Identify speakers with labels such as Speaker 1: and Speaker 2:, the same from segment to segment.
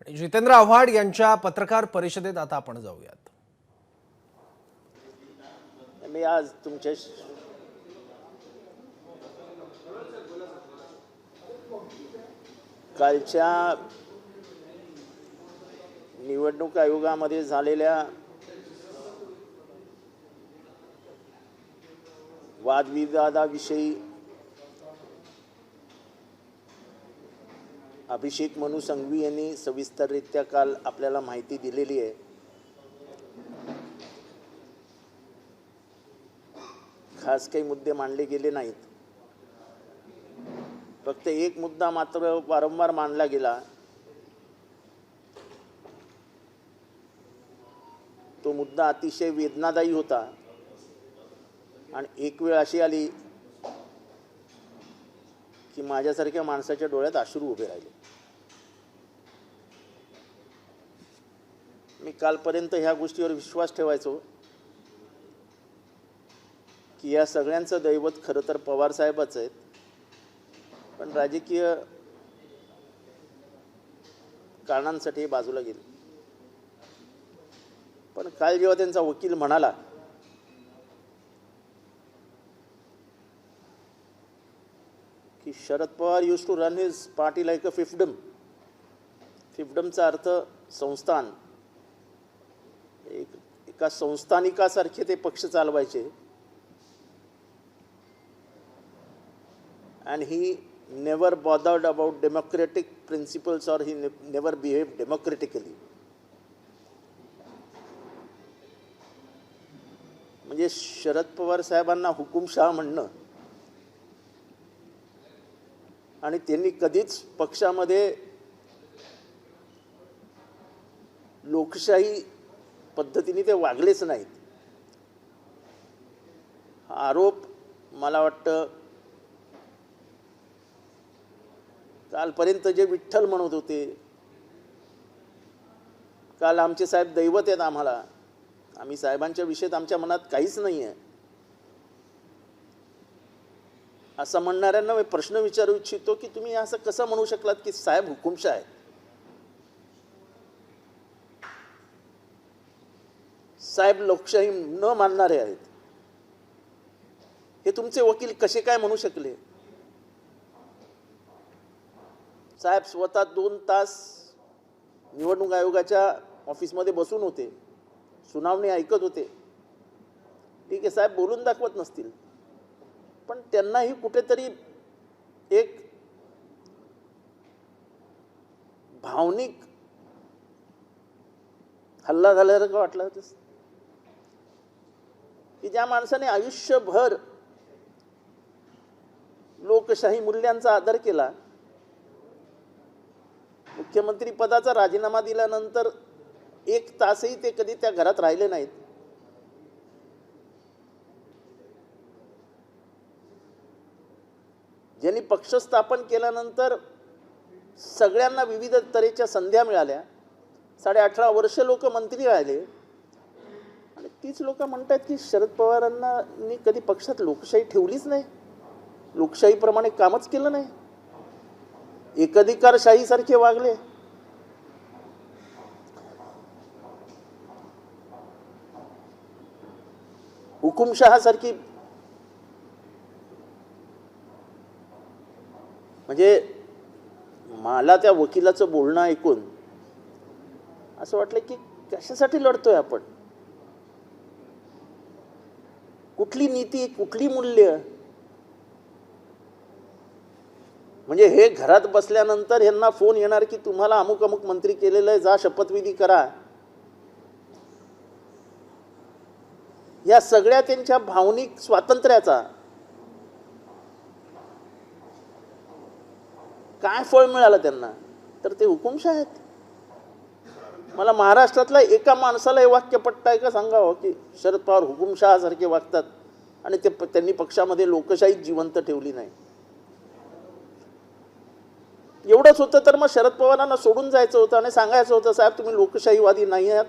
Speaker 1: जितेंद्र आव्हाड यांच्या पत्रकार परिषदेत आता आपण जाऊयात।
Speaker 2: मी आज तुमच्या कालच्या निवडणूक आयोगामध्ये झालेल्या वादविवादाविषयी अभिषेक मनु संघवी यांनी सविस्तररित्या काल आपल्याला माहिती दिलेली आहे। खास काही मुद्दे मांडले गेले नाहीत, फक्त एक मुद्दा मात्र वारंवार मांडला गेला। तो मुद्दा अतिशय वेदनादायी होता आणि एक वेळ अशी आली की माझ्यासारख्या माणसाच्या डोळ्यात अश्रू उभे राहिले। मी कालपर्यंत ह्या गोष्टीवर विश्वास ठेवायचो की या सगळ्यांचं दैवत खरं तर पवार साहेबच आहेत, पण राजकीय कारणांसाठी बाजूला गेले। पण काल जेव्हा त्यांचा वकील म्हणाला की Sharad Pawar used to run his party like a fiefdom, फिफ्डमचा अर्थ संस्थान, एका संस्थानिकासारखे ते पक्ष चालवायचे। and he never bothered about democratic principles or he never behaved democratically। म्हणजे शरद पवार साहेबांना हुकुमशाह म्हणणं आणि त्यांनी कधीच पक्षामध्ये लोकशाही पद्धतीने ते वागलेच नाहीत। हा आरोप मला वाटतं कालपर्यंत जे विठ्ठल म्हणत होते, काल आमचे साहेब दैवत आहेत आम्हाला, आम्ही साहेबांच्या विषयात आमच्या मनात काहीच नाही आहे असं म्हणणाऱ्यांना मी प्रश्न विचारू इच्छितो की तुम्ही असं कसं म्हणू शकलात की साहेब हुकुमशाह आहेत? साहेब लोकशाही न मानणारे आहेत, हे तुमचे वकील कसे काय म्हणू शकले? साहेब स्वतः 2 तास निवडणूक आयोगाच्या ऑफिसमध्ये बसून होते, सुनावणी ऐकत होते। ठीक आहे, साहेब बोलून दाखवत नसतील, पण त्यांनाही कुठेतरी एक भावनिक हल्ला झाल्यासारखं वाटलं की ज्या माणसाने आयुष्यभर लोकशाही मूल्यांचा आदर केला, मुख्यमंत्री पदाचा राजीनामा दिल्यानंतर 1 तासही ते कधी त्या घरात राहिले नाहीत। ज्यांनी पक्ष स्थापन केल्यानंतर सगळ्यांना विविध तऱ्हेच्या संध्या मिळाल्या, 18.5 वर्ष लोक मंत्री राहिले आणि तीच लोक म्हणतात की शरद पवारांनी कधी पक्षात लोकशाही ठेवलीच नाही, लोकशाहीप्रमाणे कामच केलं नाही, एकाधिकारशाहीसारखे वागले। हुकुमशहासारखी, म्हणजे मला त्या वकिलाचं बोलणं ऐकून असं वाटलं की कशासाठी लढतोय आपण? कुठली नीती, कुठली मूल्य? म्हणजे हे घरात बसल्यानंतर यांना फोन येणार की तुम्हाला अमुक अमुक मंत्री केलेलं आहे, जा शपथविधी करा। या सगळ्या त्यांच्या भावनिक स्वातंत्र्याचा काय फळ मिळालं त्यांना? तर ते हुकुमशाह आहेत। मला महाराष्ट्रातल्या एका माणसाला हे वाक्य पटतंय का सांगावं की शरद पवार हुकुमशहासारखे वागतात आणि त्यांनी पक्षामध्ये लोकशाही जिवंत ठेवली नाही? एवढंच होतं तर मग शरद पवारांना सोडून जायचं होतं आणि सांगायचं होतं, साहेब तुम्ही लोकशाहीवादी नाही आहात,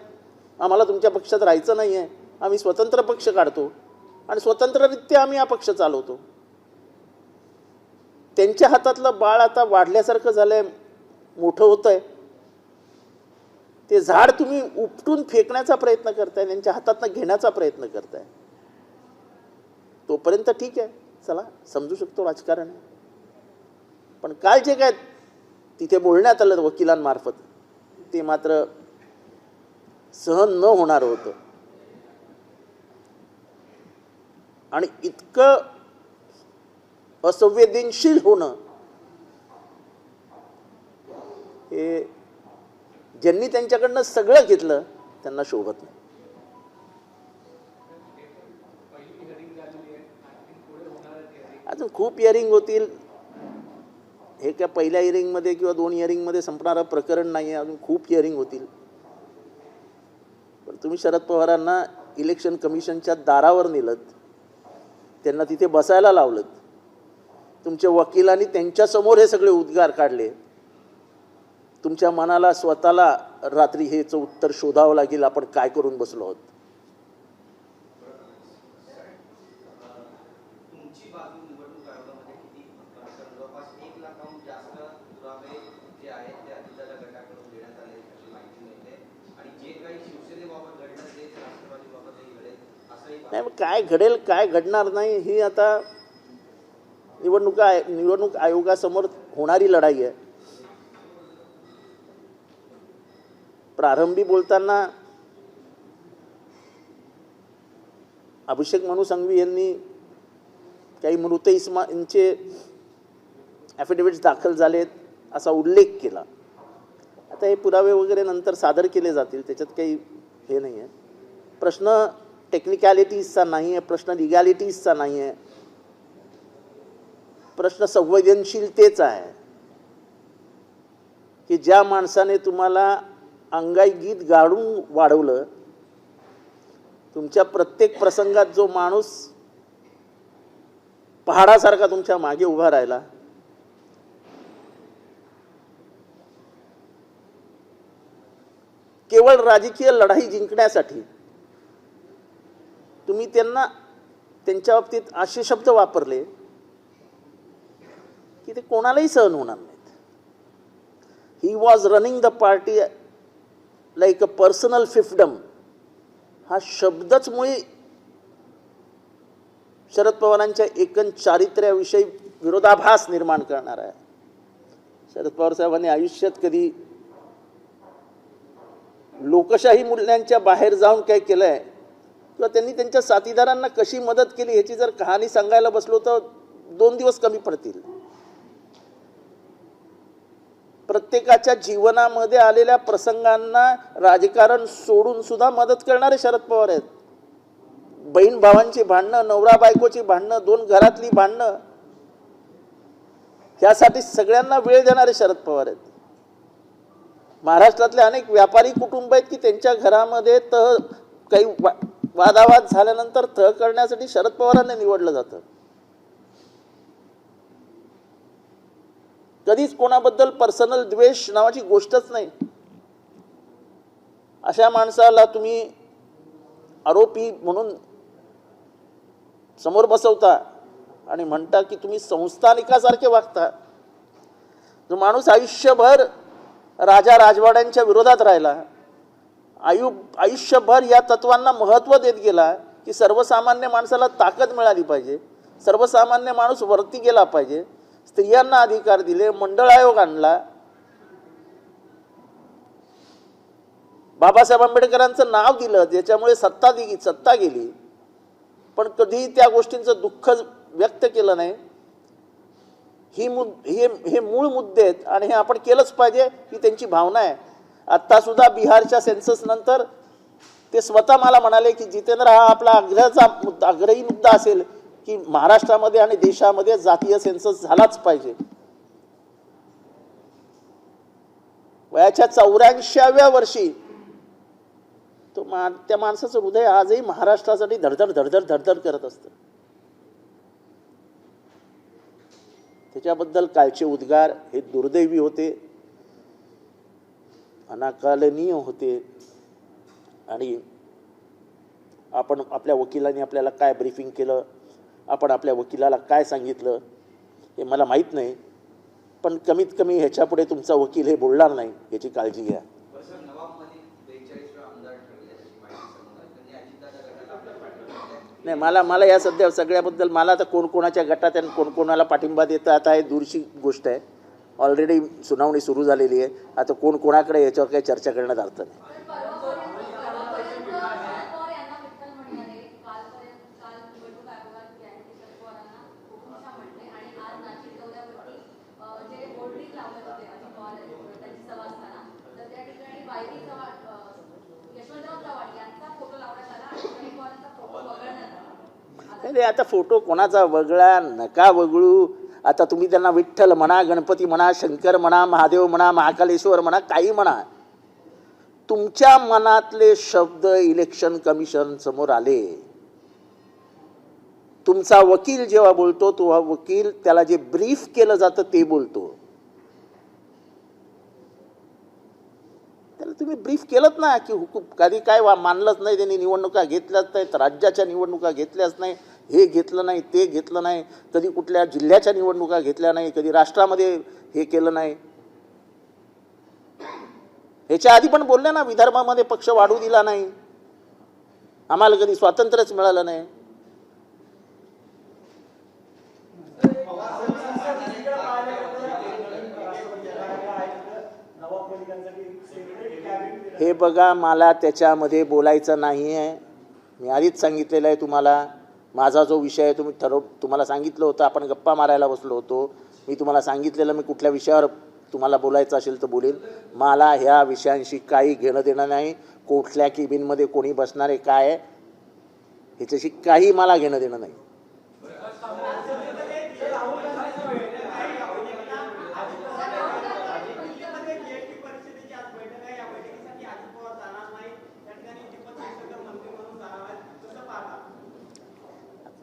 Speaker 2: आम्हाला तुमच्या पक्षात राहायचं नाही आहे, आम्ही स्वतंत्र पक्ष काढतो आणि स्वतंत्ररित्या आम्ही हा पक्ष चालवतो। त्यांच्या हातातलं बाळ आता वाढल्यासारखं झालंय, मोठं होतंय ते झाड तुम्ही उपटून फेकण्याचा प्रयत्न करताय, त्यांच्या हातातनं घेण्याचा प्रयत्न करताय. तोपर्यंत ठीक आहे, चला समजू शकतो राजकारण. पण काल जे काय तिथे बोलण्यात आलं वकिलांमार्फत ते मात्र सहन न होणार होतं. आणि इतकं असंवेदनशील होणं हे ज्यांनी त्यांच्याकडनं सगळं घेतलं त्यांना शोभत नाही. अजून खूप हिअरिंग होतील. हे काय पहिल्या हिअरिंगमध्ये किंवा 2 हिअरिंगमध्ये संपणारं प्रकरण नाही आहे. अजून खूप हिअरिंग होतील. पण तुम्ही शरद पवारांना इलेक्शन कमिशनच्या दारावर नेलत, त्यांना तिथे बसायला लावलं, तुमच्या वकिलांनी त्यांच्यासमोर हे सगळे उद्गार काढले. तुमच्या मनाला स्वतःला रात्री हेचं उत्तर शोधावं लागेल आपण काय करून बसलो आहोत.
Speaker 3: तुमची बाजू निवडणूक आयोगामध्ये किती जवळपास 1 लाखाहून जास्त पुरावे जे आहेत ते अधिकाऱ्या गटाकडून देण्यात आले अशी माहिती मिळते. आणि जे काही शिवसेनेबाबत घडलं तेच राष्ट्रवादीबाबतही घडेल असंही
Speaker 2: नाही. मग काय घडेल काय घडणार नाही ही आता निवडणूक आयोगासमोर होणारी लढाई आहे. प्रारंभी बोलताना अभिषेक मनु संघवी यांनी काही मृत इस्मांचे ॲफिडेव्हिट्स दाखल झालेत असा उल्लेख केला. आता हे पुरावे वगैरे नंतर सादर केले जातील, त्याच्यात काही हे नाही आहे. प्रश्न टेक्निकॅलिटीजचा नाही आहे, प्रश्न लिगॅलिटीजचा नाही आहे, प्रश्न संवेदनशीलतेचा आहे. की ज्या माणसाने तुम्हाला अंगाई गीत गाडून वाढवलं, तुमच्या प्रत्येक प्रसंगात जो माणूस पहाडासारखा तुमच्या मागे उभा राहिला, केवळ राजकीय लढाई जिंकण्यासाठी तुम्ही त्यांच्या बाबतीत असे शब्द वापरले की ते कोणालाही सहन होणार नाहीत. He was running the party like a personal fiefdom हा शब्दच मुळे शरद पवारांच्या एकूण चारित्र्याविषयी विरोधाभास निर्माण करणार आहे. शरद पवार साहेबांनी आयुष्यात कधी लोकशाही मूल्यांच्या बाहेर जाऊन काय केलंय किंवा त्यांनी त्यांच्या साथीदारांना कशी मदत केली ह्याची जर कहाणी सांगायला बसलो तर 2 दिवस कमी पडतील. प्रत्येकाच्या जीवनामध्ये आलेल्या प्रसंगांना राजकारण सोडून सुद्धा मदत करणारे शरद पवार आहेत. बहीण भावांची भांडणं, नवरा बायकोची भांडणं, 2 घरातली भांडणं, ह्यासाठी सगळ्यांना वेळ देणारे शरद पवार आहेत. महाराष्ट्रातले अनेक व्यापारी कुटुंब आहेत की त्यांच्या घरामध्ये काही वादावाद झाल्यानंतर तह करण्यासाठी शरद पवारांना निवडलं जातं. कधीच कोणाबद्दल पर्सनल द्वेष नावाची गोष्टच नाही. अशा माणसाला तुम्ही आरोपी म्हणून समोर बसवता आणि म्हणता की तुम्ही संस्थानिकासारखे वागता. जो माणूस आयुष्यभर राजा राजवाड्यांच्या विरोधात राहिला, आयुष्यभर या तत्वांना महत्त्व देत गेला की सर्वसामान्य माणसाला ताकद मिळाली पाहिजे, सर्वसामान्य माणूस वरती गेला पाहिजे, स्त्रियांना अधिकार दिले, मंडळ आयोग आणला, बाबासाहेब आंबेडकरांचं नाव दिलं ज्याच्यामुळे सत्ता गेली, पण कधीही त्या गोष्टींचं दुःख व्यक्त केलं नाही. हे मूळ मुद्दे आहेत आणि हे आपण केलंच पाहिजे ही त्यांची भावना आहे. आत्तासुद्धा बिहारच्या सेन्सस नंतर ते स्वतः मला म्हणाले की जितेंद्र हा आपला आग्रही मुद्दा असेल की महाराष्ट्रामध्ये आणि देशामध्ये जातीय सेन्सस झालाच पाहिजे. वयाच्या 84व्या वर्षी त्या माणसाचं हृदय आजही महाराष्ट्रासाठी धडधड धडधड धडधड करत असतं. त्याच्याबद्दल कालचे उद्गार हे दुर्दैवी होते, अनाकलनीय होते. आणि आपण आपल्या वकिलांनी आपल्याला काय ब्रीफिंग केलं, आपण आपल्या वकिलाला काय सांगितलं हे मला माहीत नाही, पण कमीत कमी ह्याच्यापुढे तुमचा वकील हे बोलणार नाही याची काळजी घ्या.
Speaker 3: नवाब मलिक
Speaker 2: नाही, मला या सध्या सगळ्याबद्दल मला आता कोण कोणाच्या गटात आणि कोण कोणाला पाठिंबा देतं आता हे दूरची गोष्ट आहे. ऑलरेडी सुनावणी सुरू झालेली आहे. आता कोण कोणाकडे याच्यावर काही चर्चा करण्यात अर्थ नाही. नाही, आता फोटो कोणाचा वगळा नका वगळू. आता तुम्ही त्यांना विठ्ठल म्हणा, गणपती म्हणा, शंकर म्हणा, महादेव म्हणा, महाकालेश्वर म्हणा, काही म्हणा. तुमच्या मनातले शब्द इलेक्शन कमिशन समोर आले. तुमचा वकील जेव्हा बोलतो तो वकील त्याला जे ब्रीफ केलं जातं ते बोलतो. त्याला तुम्ही ब्रीफ केलंत ना की हुकूम कधी काय मानलंच नाही. त्यांनी निवडणुका घेतल्याच नाहीत, राज्याच्या निवडणुका घेतल्याच नाही, हे घेतलं नाही, ते घेतलं नाही, कधी कुठल्या जिल्ह्याच्या निवडणुका घेतल्या नाही, कधी राष्ट्रामध्ये हे केलं नाही. ह्याच्या आधी पण बोलले ना, विदर्भामध्ये पक्ष वाढू दिला नाही, आम्हाला कधी स्वातंत्र्यच मिळालं नाही. हे बघा, मला त्याच्यामध्ये बोलायचं नाही आहे. मी आधीच सांगितलेलं आहे तुम्हाला. माझा जो विषय आहे तुम्हाला सांगितलं होतं, आपण गप्पा मारायला बसलो होतो. मी तुम्हाला सांगितलेलं मी कुठल्या विषयावर तुम्हाला बोलायचं असेल तर बोलेल. मला ह्या विषयांशी काही घेणं देणं नाही. कुठल्या केबिनमध्ये कोणी बसणार आहे काय आहे ह्याच्याशी काही मला घेणं देणं नाही.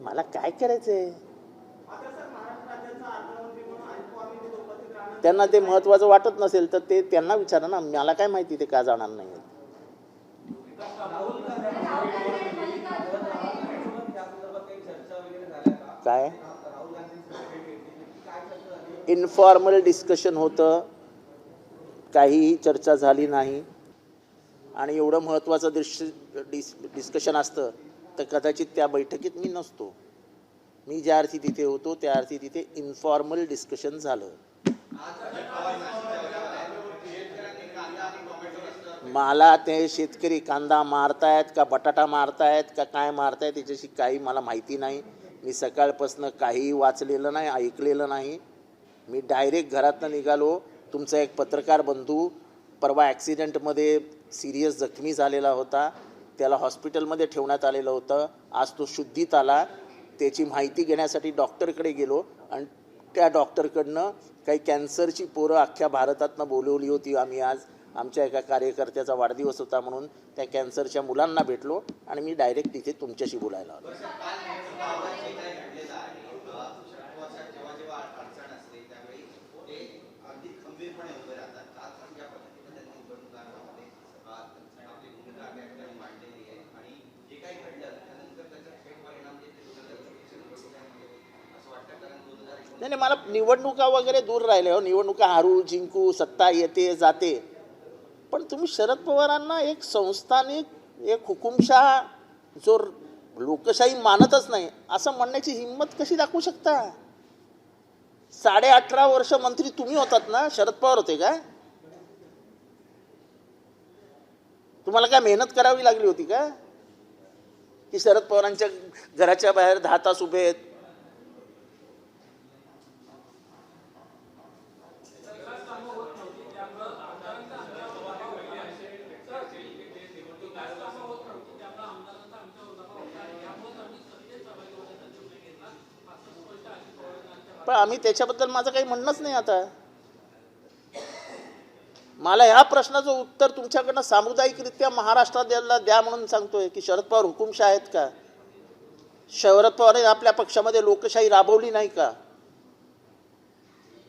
Speaker 2: मला काय करायचंय, त्यांना ते महत्वाचं वाटत नसेल तर ते त्यांना विचारा ना. मला काय माहिती ते का जाणार नाही. काय इन्फॉर्मल डिस्कशन होतं, काहीही चर्चा झाली नाही. आणि एवढं महत्वाचं डिस्कशन असतं तर कदाचित त्या बैठकीत मी नसतो. मी ज्या अर्थी तिथे होतो त्या अर्थी तिथे इन्फॉर्मल डिस्कशन झालं. मला ते शेतकरी कांदा मारतायत का बटाटा मारतायत का काय मारतायत याच्याशी काही मला माहिती नाही. मी सकाळपासून काही वाचलेलं नाही, ऐकलेलं नाही. मी डायरेक्ट घरातनं निघालो. तुमचा एक पत्रकार बंधू परवा ॲक्सिडेंटमध्ये सिरियस जखमी झालेला होता, त्याला हॉस्पिटलमध्ये ठेवण्यात आलेलं होतं. आज तो शुद्धीत आला. त्याची माहिती घेण्यासाठी डॉक्टरकडे गेलो आणि त्या डॉक्टरकडनं काही कॅन्सरची पोरं अख्ख्या भारतातनं बोलवली होती. आम्ही आज आमच्या एका कार्यकर्त्याचा वाढदिवस होता म्हणून त्या कॅन्सरच्या मुलांना भेटलो आणि मी डायरेक्ट तिथे तुमच्याशी बोलायला आलो. नाही, मला निवडणुका वगैरे दूर राहिले हो. निवडणुका हरू जिंकू, सत्ता येते जाते, पण तुम्ही शरद पवारांना एक संस्थानिक एक हुकुमशाह जो लोकशाही मानतच नाही असं म्हणण्याची हिंमत कशी दाखवू शकता? 18.5 वर्ष मंत्री तुम्ही होतात ना, शरद पवार होते का? तुम्हाला काय मेहनत करावी लागली होती का की शरद पवारांच्या घराच्या बाहेर 10 तास उभे आहेत? पण आम्ही त्याच्याबद्दल माझं काही म्हणणंच नाही. आता मला ह्या प्रश्नाचं उत्तर तुमच्याकडनं सामुदायिकरित्या महाराष्ट्रात द्या म्हणून सांगतोय की शरद पवार हुकुमशाह आहेत का? शरद पवार आपल्या पक्षामध्ये लोकशाही राबवली नाही का?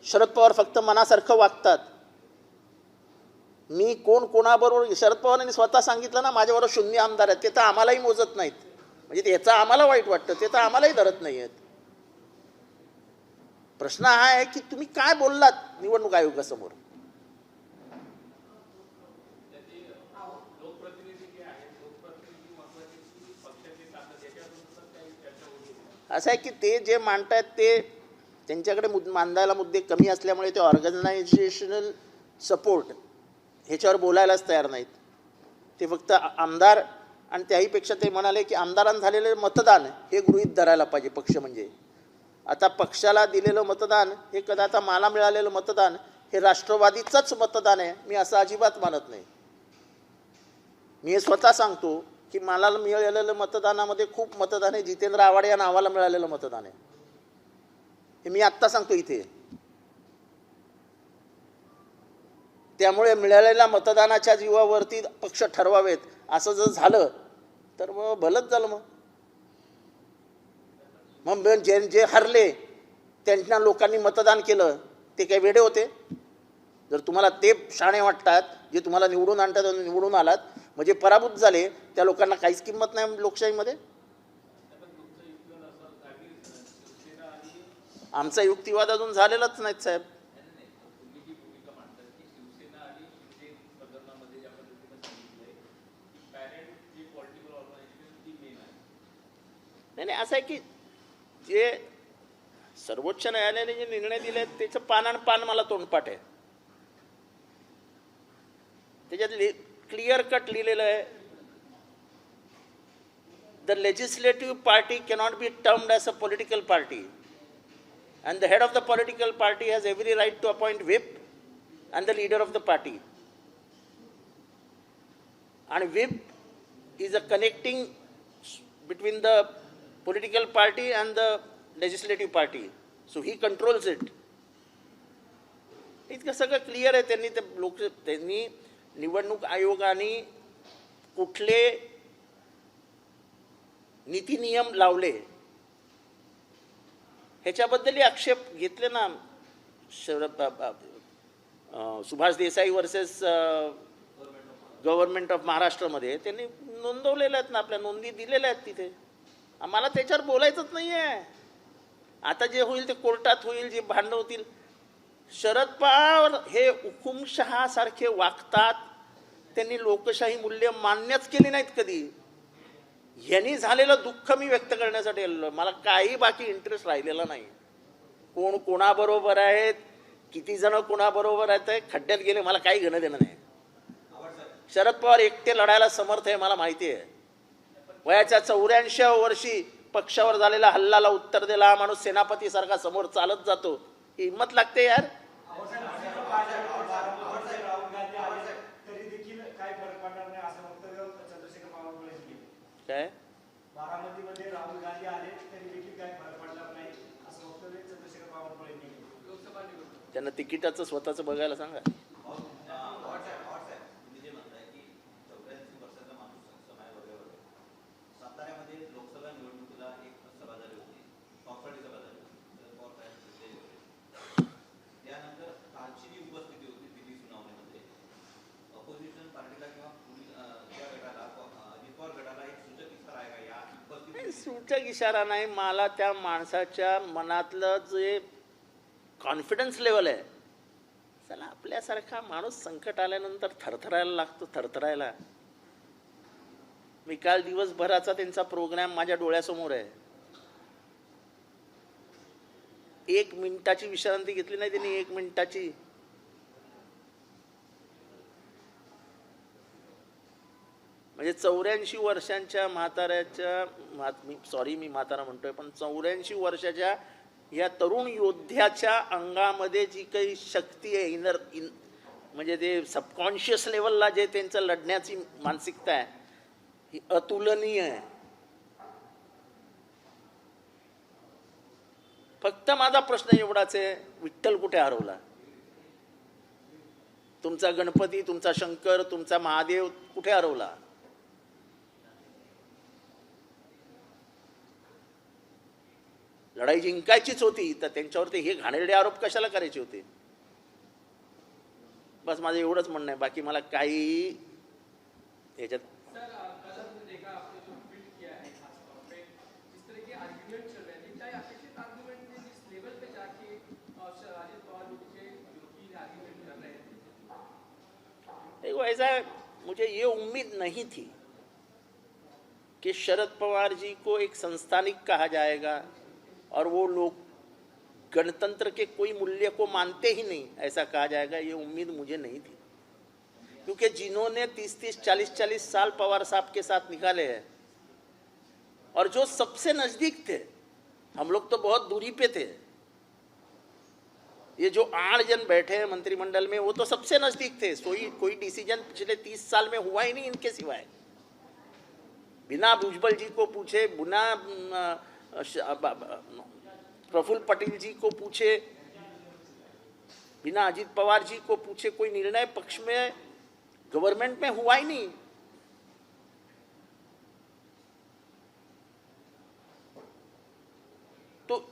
Speaker 2: शरद पवार फक्त मनासारखं वागतात. मी कोणाबरोबर, शरद पवारांनी स्वतः सांगितलं ना माझ्याबरोबर 0 आमदार आहेत, ते तर आम्हालाही मोजत नाहीत. म्हणजे त्याचं आम्हाला वाईट वाटतं, ते तर आम्हालाही धरत नाही आहेत. प्रश्न हा आहे की तुम्ही काय बोललात निवडणूक आयोगासमोर? असं आहे की ते जे मांडतायत ते त्यांच्याकडे मांडायला मुद्दे कमी असल्यामुळे ते ऑर्गनायझेशनल सपोर्ट ह्याच्यावर बोलायलाच तयार नाहीत. ते फक्त आमदार आणि त्याहीपेक्षा ते म्हणाले की आमदारांना झालेलं मतदान हे गृहीत धरायला पाहिजे पक्ष म्हणजे. आता पक्षाला दिलेलं मतदान हे कदाचित मला मिळालेलं मतदान हे राष्ट्रवादीचंच मतदान आहे मी असं अजिबात मानत नाही. मी हे स्वतः सांगतो की मला मिळालेलं मतदानामध्ये खूप मतदान आहे जितेंद्र आव्हाड या नावाला मिळालेलं मतदान आहे. हे मी आत्ता सांगतो इथे. त्यामुळे मिळालेल्या मतदानाच्या जीवावरती पक्ष ठरवावेत असं जर झालं तर मग भलंच झालं. मग जे हरले त्यांना लोकांनी मतदान केलं ते काही वेडे होते? जर तुम्हाला ते शाणे वाटतात जे तुम्हाला निवडून आणतात आणि निवडून आलात म्हणजे पराभूत झाले त्या लोकांना काहीच किंमत नाही लोकशाहीमध्ये. आमचा युक्तिवाद अजून झालेलाच नाहीत साहेब. नाही असं आहे की जे सर्वोच्च न्यायालयाने जे निर्णय दिले त्याचं पान मला तोंडपाठ आहे. त्याच्यात क्लिअर कट लिहिलेलं आहे the legislative party cannot be termed as a political party and the head of the political party has every right to appoint whip and the leader of the party. And whip is a connecting between the political party and the legislative party. So he controls it. इतकं सगळं clear आहे. त्यांनी निवडणूक आयोगाने कुठले नीती नियम लावले ह्याच्याबद्दलही आक्षेप घेतले ना. Subhash Desai versus government of महाराष्ट्रामध्ये त्यांनी नोंदवलेल्या आहेत ना, आपल्या नोंदी दिलेल्या आहेत तिथे. आम्हाला त्याच्यावर बोलायचंच नाही आहे. आता जे होईल ते कोर्टात होईल, जे भांडणं होतील. शरद पवार हे हुकुमशहासारखे वागतात. त्यांनी लोकशाही मूल्य मान्यच केली नाहीत कधी. यांनी झालेलं दुःख मी व्यक्त करण्यासाठी आलेलो. मला काही बाकी इंटरेस्ट राहिलेला नाही. कोण कोणाबरोबर आहेत, किती जण कोणाबरोबर आहेत, खड्ड्यात गेले मला काही घेणं देणं नाही. शरद पवार एकटे लढायला समर्थ आहे मला माहिती आहे. वयाच्या 84व्या वर्षी पक्षावर झालेल्या हल्ल्याला उत्तर दिला हा माणूस सेनापतीसारखा समोर चालत जातो. ही हिंमत लागते यार. काय
Speaker 4: बारामतीमध्ये राहुल गांधी आले तरी देखील काय फरक पडला नाही असं वक्तव्य चंद्रशेखर बावनकुळे यांनी केलं. लोकसभा निवडणूक
Speaker 2: त्यांना तिकिटाचं स्वतःचं बघायला सांगा.
Speaker 3: साताऱ्यामध्ये लोकसभा निवडणुकीला एक सभा झाली होती, प्रॉपर्टी सभा झाली होती. त्यानंतर कालची जी उपस्थिती होती दिल्ली सुनावणीमध्ये अपोजिशन पार्टीला किंवा त्या गटाला अजित पवार गटाला एक सूचक इशारा आहे का या उपस्थिती?
Speaker 2: सूचक इशारा नाही. मला त्या माणसाच्या मनातलं जे कॉन्फिडन्स लेवल आहे, चला आपल्यासारखा माणूस संकट आल्यानंतर थरथरायला लागतो. थरथरायला मी काल दिवसभराचा त्यांचा प्रोग्राम माझ्या डोळ्यासमोर आहे. 1 मिनिटाची विश्रांती घेतली नाही त्यांनी. 1 मिनिटाची. म्हणजे 84 वर्षांच्या म्हाताऱ्याच्या मी म्हातारा म्हणतोय पण 84 वर्षाच्या या तरुण योद्ध्याच्या अंगामध्ये जी काही शक्ती आहे म्हणजे ते सबकॉन्शियस लेवलला जे त्यांचं लढण्याची मानसिकता आहे ही अतुलनीय आहे. फक्त माझा प्रश्न एवढाच आहे, विठ्ठल कुठे हरवला? तुमचा गणपती, तुमचा शंकर, तुमचा महादेव कुठे हरवला? लढाई जिंकायचीच होती तर त्यांच्यावरती हे घाणेरडे आरोप कशाला करायचे होते? बस माझं एवढंच म्हणणं आहे. बाकी मला काही ह्याच्यात ऐसा मुझे ये उम्मीद नहीं थी कि शरद पवार जी को एक संस्थानिक कहा जाएगा, और वो लोग गणतंत्र के कोई मूल्य को मानते ही नहीं, ऐसा कहा जाएगा, ये उम्मीद मुझे नहीं थी। क्योंकि जिन्होंने 30-30, 40-40 साल पवार साहब के साथ निकाले हैं और जो सबसे नजदीक थे, हम लोग तो बहुत दूरी पे थे, ये जो 8 जन बैठे हैं मंत्रिमंडल में वो तो सबसे नजदीक थे। कोई डिसीजन पिछले 30 साल में हुआ ही नहीं इनके सिवाय। बिना भुजबल जी को पूछे, बिना प्रफुल्ल पटेल जी को पूछे, बिना अजित पवार जी को पूछे कोई निर्णय पक्ष में गवर्नमेंट में हुआ ही नहीं। तो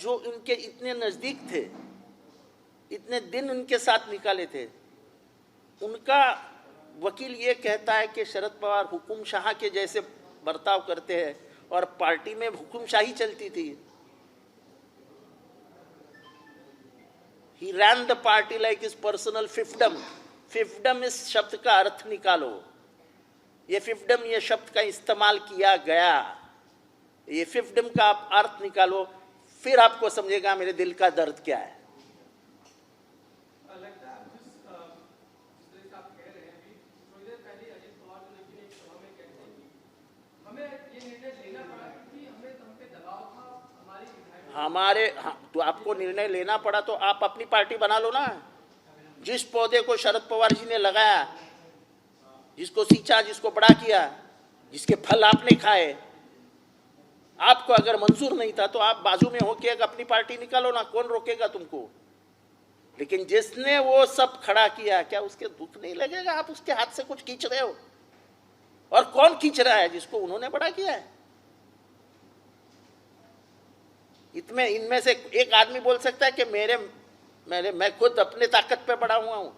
Speaker 2: जो इनके इतने नजदीक थे, इतने दिन उनके साथ निकाले थे, उनका वकील ये कहता है कि शरद पवार हुकुमशाह के जैसे बर्ताव करते हैं और पार्टी में हुकुमशाही चलती थी। He ran the party like his personal fiefdom. फिफ्डम इस शब्द का अर्थ निकालो। ये फिफ्डम ये शब्द का इस्तेमाल किया गया, ये फिफ्डम का आप अर्थ निकालो, फिर आपको समझेगा मेरे दिल का दर्द क्या है। तो आपको निर्णय लेना पड़ा तो आप अपनी पार्टी बना लो ना। जिस पौधे को शरद पवार जी ने लगाया, जिसको सींचा, जिसको बड़ा किया, जिसके फल आपने खाए, आपको अगर मंजूर नहीं था तो आप बाजू में होके अपनी पार्टी निकालो ना, कौन रोकेगा तुमको। लेकिन जिसने वो सब खड़ा किया, क्या उसके दुख नहीं लगेगा? आप उसके हाथ से कुछ खींच रहे हो, और कौन खींच रहा है? जिसको उन्होंने बड़ा किया है। इनमें से एक आदमी बोल सकता है कि मैं खुद अपने ताकत पे बड़ा हुआ हूं।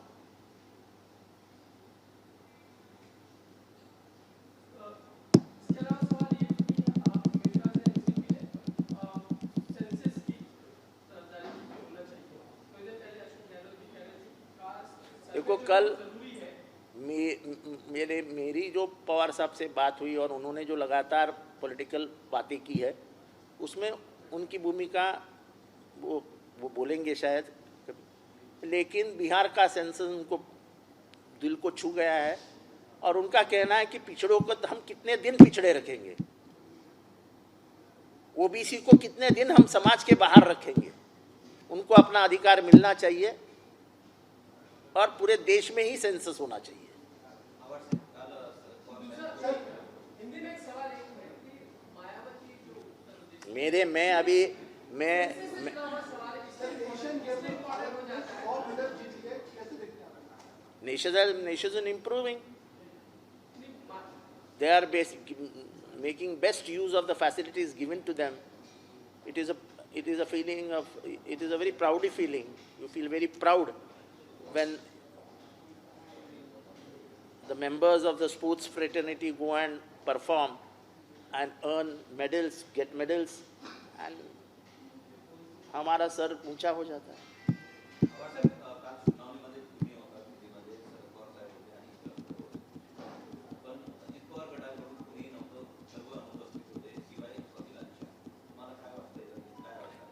Speaker 2: देखो, कल मेरी जो पवार साहब से बात हुई और उन्होंने जो लगातार पॉलिटिकल बातें की है, उसमें उनकी भूमिका वो बोलेंगे शायद, लेकिन बिहार का सेंसस उनको दिल को छू गया है और उनका कहना है कि पिछड़ों को हम कितने दिन पिछड़े रखेंगे, ओबीसी को कितने दिन हम समाज के बाहर रखेंगे। उनको अपना अधिकार मिलना चाहिए और पूरे देश में ही सेंसस होना चाहिए। Nations improving. They are making best use of the facilities given to them. It is a feeling of, it is a very proudy feeling. You feel very proud when the members of the sports fraternity go and perform and earn medals, get medals, and हमारा sir ऊंचा हो जाता है।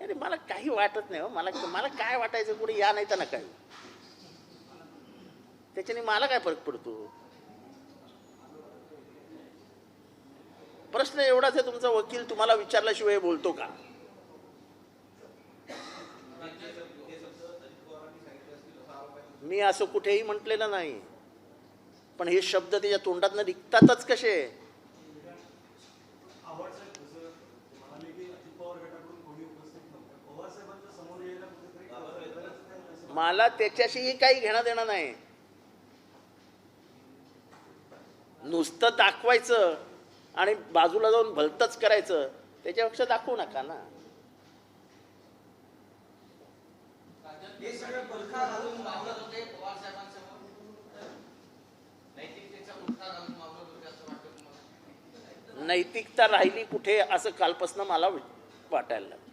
Speaker 2: अरे मला काही वाटत नाही हो, मला काय वाटायचं, कुठे या नाही तर नका येऊ, त्याच्याने मला काय फरक पडतो। प्रश्न एवढाच आहे, तुमचा वकील तुम्हाला विचारल्याशिवाय बोलतो का? मी असं कुठेही म्हटलेलं नाही, पण हे शब्द त्याच्या तोंडातनं निघतातच कसे? मला त्याच्याशीही काही घेणं देणं नाही, नुसतं दाखवायचं आणि बाजूला जाऊन भलतच करायचं, त्याच्यापेक्षा दाखवू नका ना। नैतिकता राहिली कुठे असं कालपासून मला वाटायला लागलं।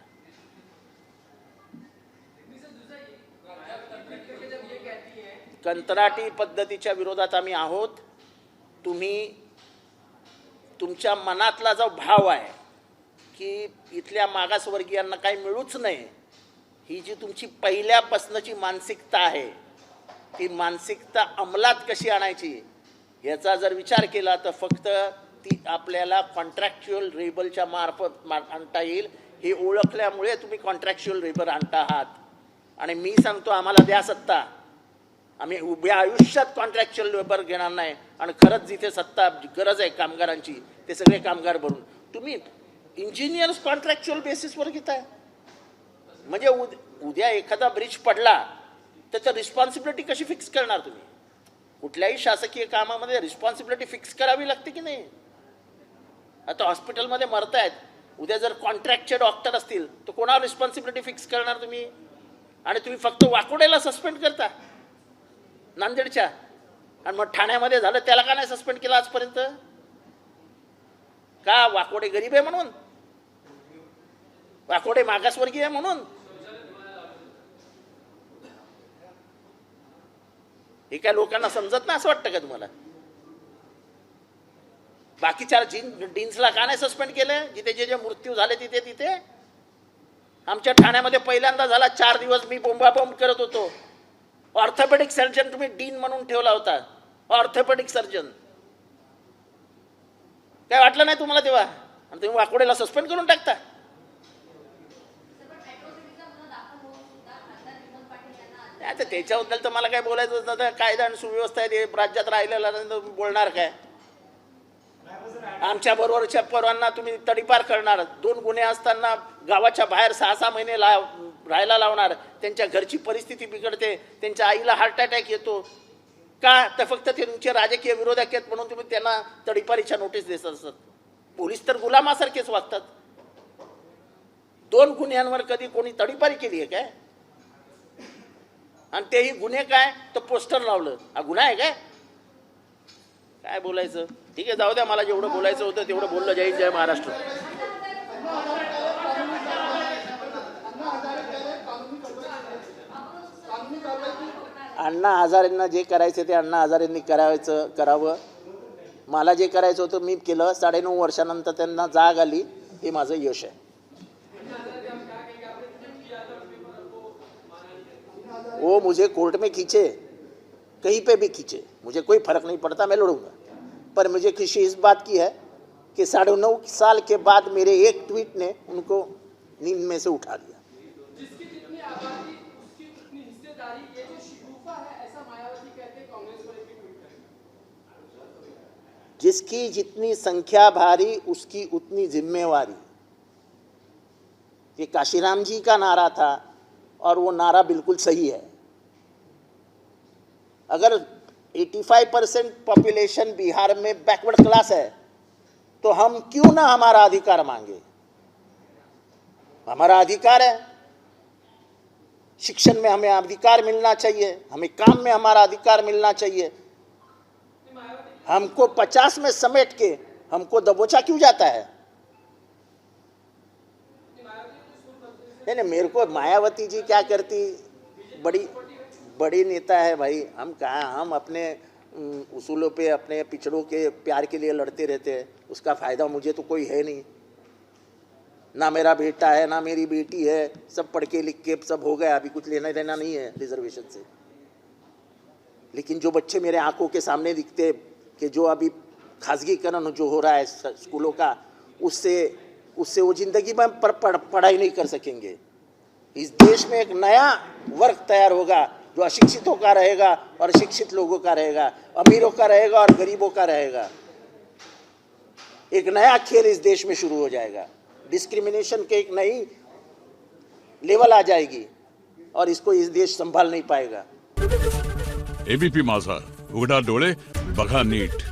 Speaker 2: कंत्राटी पद्धतीच्या विरोधात आम्ही आहोत। तुम्ही तुमच्या मनातला जो भाव आहे की इथल्या मागासवर्गीयांना काही मिळूच नाही, ही जी तुमची पहिल्यापासूनची मानसिकता आहे, ती मानसिकता अंमलात कशी आणायची याचा जर विचार केला तर फक्त ती आपल्याला कॉन्ट्रॅक्च्युअल लेबरच्या मार्फत आणता येईल. हे ओळखल्यामुळे तुम्ही कॉन्ट्रॅक्च्युअल लेबर आणता आहात. आणि मी सांगतो, आम्हाला द्या सत्ता, आम्ही उभ्या आयुष्यात कॉन्ट्रॅक्च्युअल लेबर घेणार नाही. आणि खरंच जिथे सत्ता गरज आहे कामगारांची ते सगळे कामगार भरून तुम्ही इंजिनियर्स कॉन्ट्रॅक्च्युअल बेसिसवर घेताय. म्हणजे उद्या एखादा ब्रिज पडला त्याचं रिस्पॉन्सिबिलिटी कशी फिक्स करणार तुम्ही? कुठल्याही शासकीय कामामध्ये रिस्पॉन्सिबिलिटी फिक्स करावी लागते की नाही? आता हॉस्पिटलमध्ये मरतायत, उद्या जर कॉन्ट्रॅक्टचे डॉक्टर असतील तर कोणावर रिस्पॉन्सिबिलिटी फिक्स करणार तुम्ही? आणि तुम्ही फक्त वाकोडेला सस्पेंड करता नांदेडच्या, आणि मग ठाण्यामध्ये झालं त्याला का नाही सस्पेंड केलं आजपर्यंत? का वाकोडे गरीब आहे म्हणून? वाकोडे मागासवर्गीय आहे म्हणून? हे काय लोकांना समजत नाही असं वाटतं का तुम्हाला? बाकीच्या डीन्सला का नाही सस्पेंड केलं जिथे जे जे मृत्यू झाले तिथे तिथे? आमच्या ठाण्यामध्ये पहिल्यांदा झाला, 4 दिवस मी बोंबाबोंब करत होतो. ऑर्थोपेडिक सर्जन तुम्ही डीन म्हणून ठेवला होता, ऑर्थोपेडिक सर्जन. काय वाटलं नाही तुम्हाला तेव्हा? आणि तुम्ही वाकोडेला सस्पेंड करून टाकता. आता त्याच्याबद्दल तर मला काय बोलायचं होतं, तर कायदा आणि सुव्यवस्था आहे, ते राज्यात राहिलेला बोलणार काय? आमच्या बरोबरच्या पोरांना तुम्ही तडीपार करणार, 2 गुन्हे असताना गावाच्या बाहेर 6-6 महिने राहायला लावणार, त्यांच्या घरची परिस्थिती बिघडते, त्यांच्या आईला हार्ट अटॅक येतो. का? तर फक्त ते तुमचे राजकीय विरोधक आहेत म्हणून तुम्ही त्यांना तडीपारीच्या नोटीस देत असतात. पोलीस तर गुलामासारखेच वागतात. 2 गुन्ह्यांवर कधी कोणी तडीपारी केली आहे काय? आणि तेही गुन्हे काय? तर पोस्टर लावलं, हा गुन्हा आहे काय? काय बोलायचं? ठीक आहे, जाऊ द्या, मला जेवढं बोलायचं होतं तेवढं बोललं. जय जय महाराष्ट्र. अण्णा हजारेंना जे करायचं ते अण्णा हजारेंनी करावं. मला जे करायचं होतं मी केलं. 9.5 वर्षानंतर त्यांना जाग आली, हे माझं यश आहे. वो मुझे कोर्ट में खींचे, कहीं पे भी खींचे, मुझे कोई फर्क नहीं पड़ता, मैं लड़ूंगा. पर मुझे खुशी इस बात की है कि 9.5 साल के बाद मेरे एक ट्वीट ने उनको नींद में से उठा दिया.
Speaker 5: जिसकी जितनी आबादी उसकी उतनी हिस्सेदारी, ये जो शिगुफा है ऐसा मायावती कहते हैं, कांग्रेस पर एक ट्वीट करेंगे.
Speaker 2: जिसकी जितनी संख्या भारी उसकी उतनी जिम्मेवारी, ये काशीराम जी का नारा था और वो नारा बिल्कुल सही है. अगर 85% पॉपुलेशन बिहार में बैकवर्ड क्लास है तो हम क्यों ना हमारा अधिकार मांगे? हमारा अधिकार है, शिक्षण में हमें अधिकार मिलना चाहिए, हमें काम में हमारा अधिकार मिलना चाहिए. हमको 50 में समेट के हमको दबोचा क्यों जाता है? नहीं, मेरे को मायावती जी क्या करती, बड़ी नेता है भाई. हम कहाँ, हम अपने उसूलों पे, अपने पिछड़ों के प्यार के लिए लड़ते रहते हैं. उसका फ़ायदा मुझे तो कोई है नहीं. ना मेरा बेटा है, ना मेरी बेटी है, सब पढ़ के लिख के सब हो गया, अभी कुछ लेना देना नहीं है रिजर्वेशन से. लेकिन जो बच्चे मेरे आंखों के सामने दिखते कि जो अभी खासगीकरण जो हो रहा है स्कूलों का, उससे वो जिंदगी में पढ़ाई नहीं कर सकेंगे. इस देश में एक नया वर्ग तैयार होगा जो अशिक्षितों का रहेगा और शिक्षित लोगों का रहेगा, अमीरों का रहेगा और गरीबों का रहेगा. एक नया खेल इस देश में शुरू हो जाएगा. डिस्क्रिमिनेशन के एक नई लेवल आ जाएगी और इसको इस देश संभाल नहीं पाएगा.
Speaker 6: एबीपी माझा, उघडा डोळे बघा नीट.